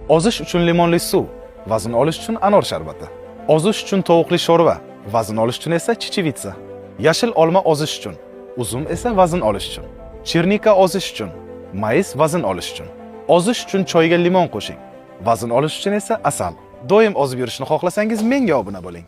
Ozish uchun limonli suv, vazn olish uchun anor sharbati. Ozish uchun tovuqli sho'rva, vazn olish uchun esa chichivitsa. Yashil olma ozish uchun, uzum esa vazn olish uchun. Chernika ozish uchun, mayiz vazn olish uchun. Ozish uchun choyga limon qo'shing, vazn olish uchun esa asal. Doim ozib yurishni xohlasangiz menga obuna bo'ling.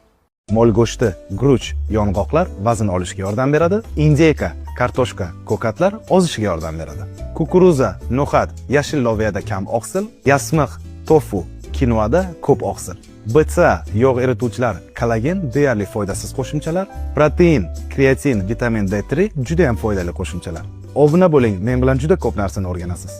Mol go'shti, guruch, yong'oqlar vazn olishga yordam beradi. Indeyka, kartoshka, ko'katlar ozishga yordam beradi. Kukuruza, no'xat, yashil loviyada kam oqsil, yasmiq, tofu, kinoada ko'p oqsil. BCA yog' erituvchilar, kollagen deyarli foydasiz qo'shimchalar, protein, kreatin, vitamin D3 juda ham foydali qo'shimchalar. Obuna bo'ling, men bilan juda ko'p narsani o'rganasiz.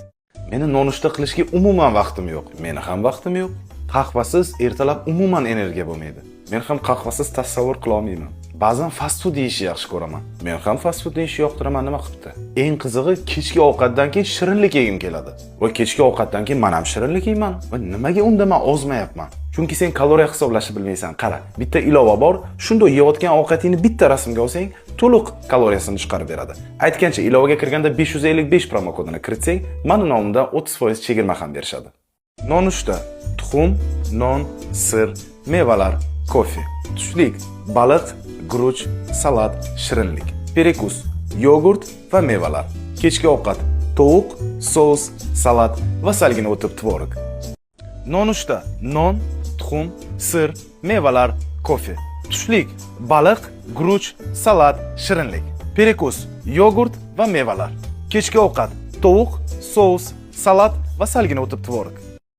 Meni nonushta qilishga umuman vaqtim yo'q. Meni ham vaqtim yo'q. Qahvasiz ertalab umuman energiya bo'lmaydi. Men ham qahvasiz tasavvur qila olmayman. Ba'zan fast food yeyishni yaxshi ko'raman. Men ham fast food yeyishni yoqtiraman, nima qilibdi? Eng qizig'i, kechki ovqatdan keyin shirinlik yegim keladi. Va kechki ovqatdan keyin men ham shirinlik yeyman. Va nimaga unda men ozmayapman? Chunki sen kaloriya hisoblashni bilmaysan. Qara, bitta ilova bor, shunda yeyotgan ovqatingni bitta rasmga olsang, to'liq kaloriyasini chiqarib beradi. Aytgancha, ilovaga kirganda 555 promokodini kiritsang, mana nomida 30% chegirma ham berishadi. Nonushta: tuxum, non, sir, mevalar, kofe. Tushlik: baliq, guruch, salat, shirinlik. Perekus: yogurt va mevalar. Kechki ovqat: tovuq, sos, salat va salgina o'tib tvorog. Nonushta: non, tuxum, sir, mevalar, kofe. Tushlik: baliq, guruch, salat, shirinlik. Perekus: yogurt va mevalar. Kechki ovqat: tovuq, sos, salat va salgina o'tib tvorog.